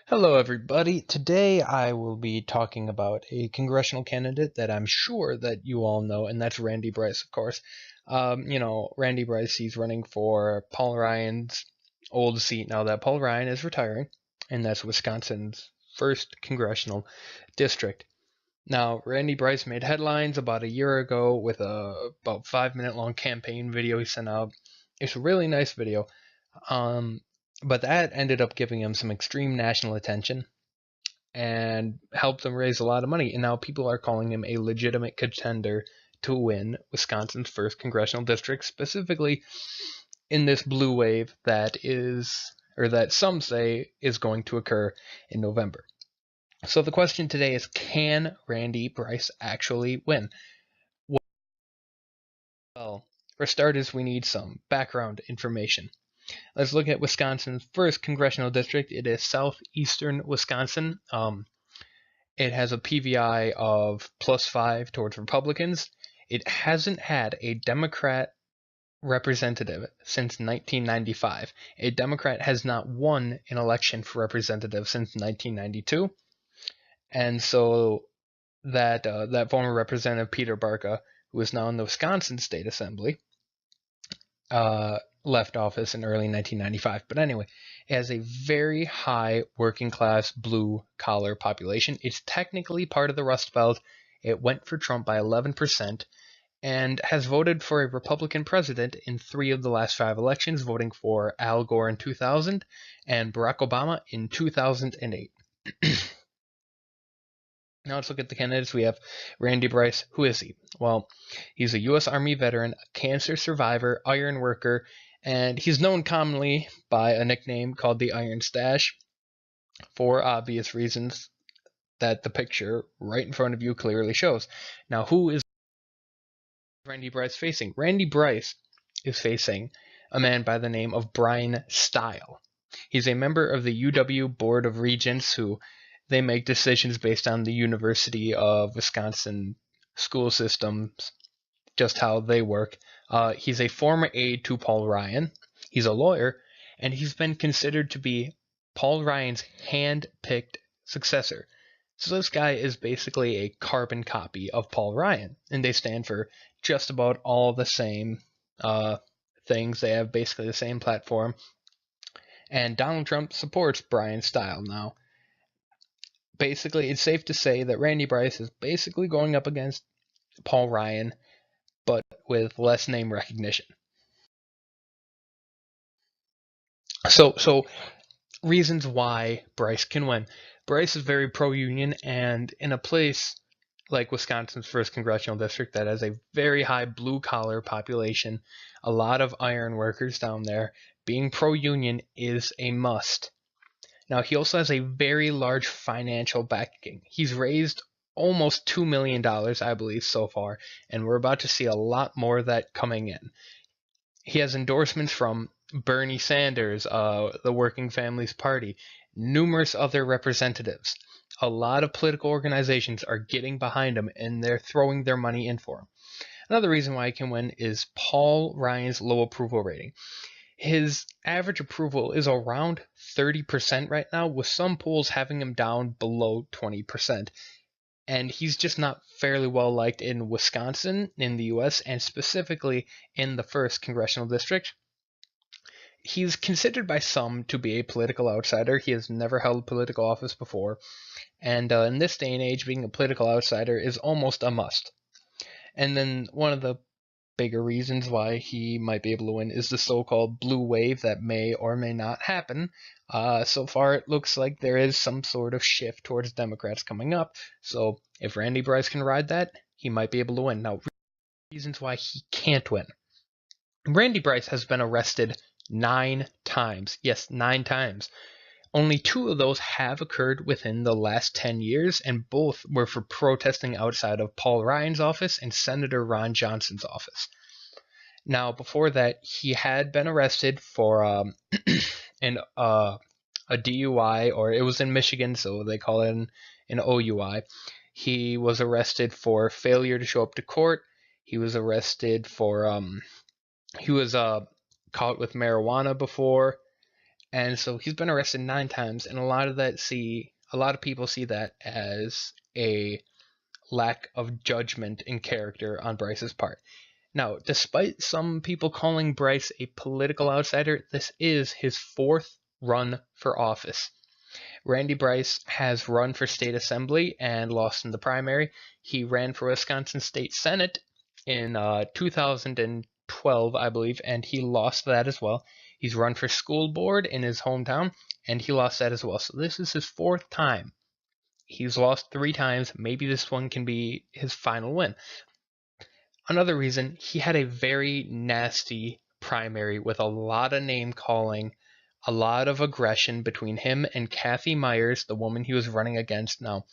Hello, everybody. Today I will be talking about a congressional candidate that I'm sure that you all know, and that's Randy Bryce, of course. Randy Bryce, he's running for Paul Ryan's old seat now that Paul Ryan is retiring, and that's Wisconsin's first congressional district. Now, Randy Bryce made headlines about a year ago with a about 5 minute long campaign video he sent out. It's a really nice video. Um, but that ended up giving him some extreme national attention and helped him raise a lot of money. And now people are calling him a legitimate contender to win Wisconsin's first congressional district, specifically in this blue wave that some say is going to occur in November. So the question today is, can Randy Bryce actually win? Well, for starters, we need some background information. Let's look at Wisconsin's first congressional district. It is southeastern Wisconsin. It has a PVI of +5 towards Republicans. It hasn't had a Democrat representative since 1995. A Democrat has not won an election for representative since 1992. And so that former representative Peter Barca, who is now in the Wisconsin State Assembly, left office in early 1995. But anyway, it has a very high working class blue collar population. It's technically part of the Rust Belt. It went for Trump by 11% and has voted for a Republican president in 3 of the last 5 elections, voting for Al Gore in 2000 and Barack Obama in 2008. Now let's look at the candidates. We have Randy Bryce. Who is he? Well, he's a U.S. Army veteran, a cancer survivor, iron worker, and he's known commonly by a nickname called the Iron Stash for obvious reasons that the picture right in front of you clearly shows. Now, who is Randy Bryce facing? Randy Bryce is facing a man by the name of Brian Stile. He's a member of the UW Board of Regents who they make decisions based on the University of Wisconsin school systems, just how they work. He's a former aide to Paul Ryan. He's a lawyer, and he's been considered to be Paul Ryan's hand-picked successor. So this guy is basically a carbon copy of Paul Ryan, and they stand for just about all the same things. They have basically the same platform. And Donald Trump supports Brian Stile now. Basically, it's safe to say that Randy Bryce is basically going up against Paul Ryan, but with less name recognition. So reasons why Bryce can win. Bryce is very pro-union, and in a place like Wisconsin's first congressional district that has a very high blue-collar population, a lot of iron workers down there, being pro-union is a must. Now, he also has a very large financial backing. He's raised almost $2 million, I believe, so far, and we're about to see a lot more of that coming in. He has endorsements from Bernie Sanders, the Working Families Party, numerous other representatives. A lot of political organizations are getting behind him, and they're throwing their money in for him. Another reason why he can win is Paul Ryan's low approval rating. His average approval is around 30% right now, with some polls having him down below 20%. And he's just not fairly well liked in Wisconsin, in the US, and specifically in the first congressional district. He's considered by some to be a political outsider. He has never held political office before. And in this day and age, being a political outsider is almost a must. And then one of the bigger reasons why he might be able to win is the so-called blue wave that may or may not happen. So far, it looks like there is some sort of shift towards Democrats coming up. So if Randy Bryce can ride that, he might be able to win. Now, reasons why he can't win. Randy Bryce has been arrested 9 times. Yes, 9 times. Only 2 of those have occurred within the last 10 years, and both were for protesting outside of Paul Ryan's office and Senator Ron Johnson's office. Now, before that, he had been arrested for a DUI, or it was in Michigan, so they call it an OUI. He was arrested for failure to show up to court. He was arrested for he was caught with marijuana before. And so he's been arrested 9 times, and a lot of people see that as a lack of judgment and character on Bryce's part. Now, despite some people calling Bryce a political outsider, this is his 4th run for office. Randy Bryce has run for state assembly and lost in the primary. He ran for Wisconsin State Senate in 2012, I believe, and he lost that as well. He's run for school board in his hometown, and he lost that as well. So this is his 4th time. He's lost 3 times. Maybe this one can be his final win. Another reason, he had a very nasty primary with a lot of name calling, a lot of aggression between him and Kathy Myers, the woman he was running against. Now,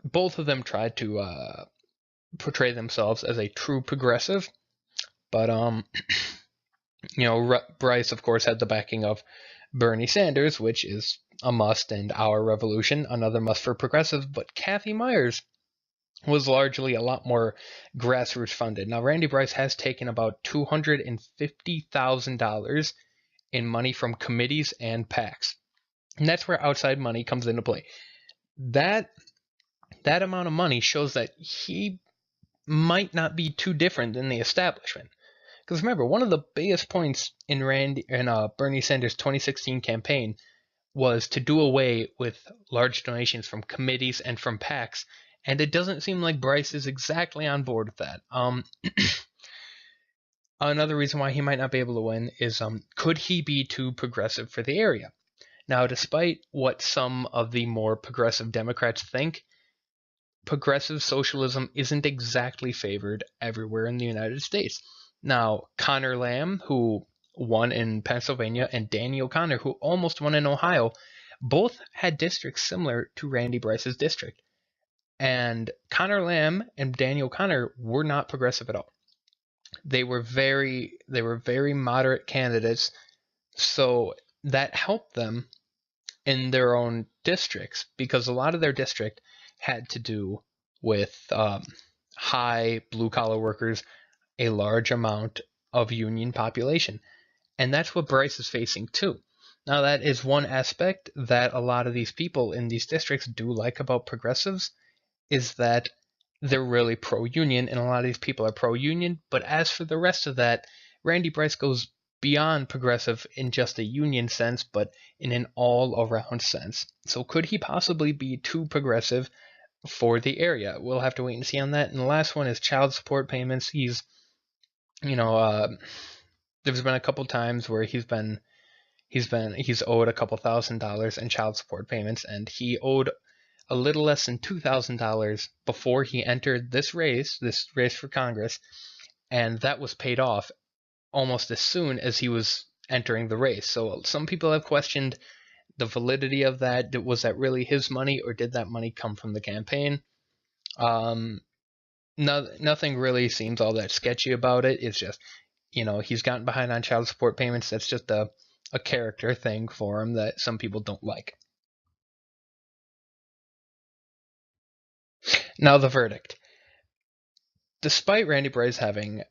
both of them tried to portray themselves as a true progressive, but Bryce, of course, had the backing of Bernie Sanders, which is a must, and Our Revolution, another must for progressives. But Kathy Myers was largely a lot more grassroots funded. Now, Randy Bryce has taken about $250,000 in money from committees and PACs, and that's where outside money comes into play. That amount of money shows that he might not be too different than the establishment. Because remember, one of the biggest points in Bernie Sanders' 2016 campaign was to do away with large donations from committees and from PACs, and it doesn't seem like Bryce is exactly on board with that. Another reason why he might not be able to win is, could he be too progressive for the area? Now, despite what some of the more progressive Democrats think, progressive socialism isn't exactly favored everywhere in the United States. Now, Connor Lamb, who won in Pennsylvania, and Danny O'Connor, who almost won in Ohio, both had districts similar to Randy Bryce's district. And Connor Lamb and Danny O'Connor were not progressive at all. They were very moderate candidates, so that helped them in their own districts, because a lot of their district had to do with high blue-collar workers, a large amount of union population. And that's what Bryce is facing too. Now, that is one aspect that a lot of these people in these districts do like about progressives, is that they're really pro-union, and a lot of these people are pro-union. But as for the rest of that, Randy Bryce goes beyond progressive in just a union sense, but in an all-around sense. So could he possibly be too progressive for the area? We'll have to wait and see on that. And the last one is child support payments. There's been a couple times where he's owed a couple $1,000s in child support payments, and he owed a little less than $2,000 before he entered this race for Congress, and that was paid off almost as soon as he was entering the race. So some people have questioned the validity of that. Was that really his money, or did that money come from the campaign? Nothing really seems all that sketchy about it. It's just, he's gotten behind on child support payments. That's just a character thing for him that some people don't like. Now, the verdict. Despite Randy Bryce having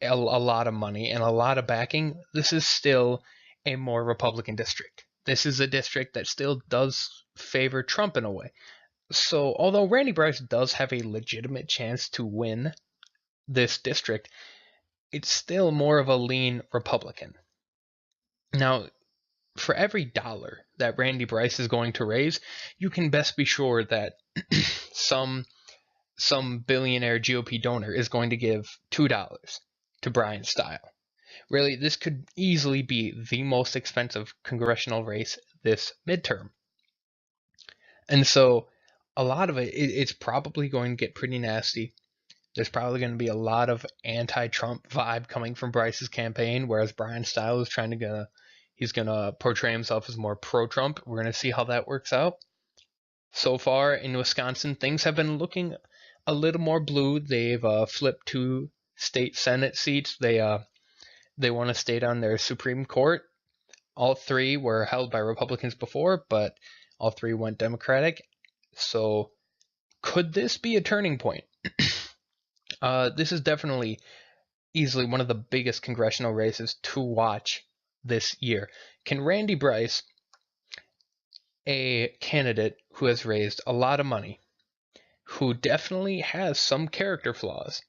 a lot of money and a lot of backing, this is still a more Republican district. This is a district that still does favor Trump in a way. So, although Randy Bryce does have a legitimate chance to win this district, it's still more of a lean Republican. Now, for every dollar that Randy Bryce is going to raise, you can best be sure that some billionaire GOP donor is going to give $2 to Brian Style. Really, this could easily be the most expensive congressional race this midterm. And so a lot of it's probably going to get pretty nasty. There's probably going to be a lot of anti-Trump vibe coming from Bryce's campaign, whereas Brian Style is he's going to portray himself as more pro-Trump. We're going to see how that works out. So far in Wisconsin, things have been looking a little more blue. They've flipped 2 state Senate seats. They won a state on their Supreme Court. All 3 were held by Republicans before, but all 3 went Democratic. So could this be a turning point? This is definitely easily one of the biggest congressional races to watch this year. Can Randy Bryce, a candidate who has raised a lot of money, who definitely has some character flaws,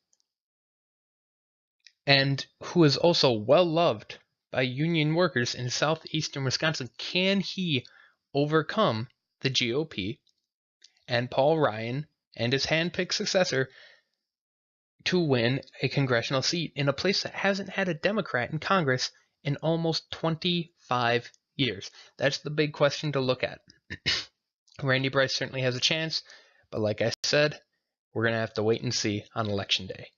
and who is also well loved by union workers in southeastern Wisconsin, can he overcome the GOP and Paul Ryan and his handpicked successor to win a congressional seat in a place that hasn't had a Democrat in Congress in almost 25 years? That's the big question to look at. Randy Bryce certainly has a chance, but like I said, we're going to have to wait and see on Election Day.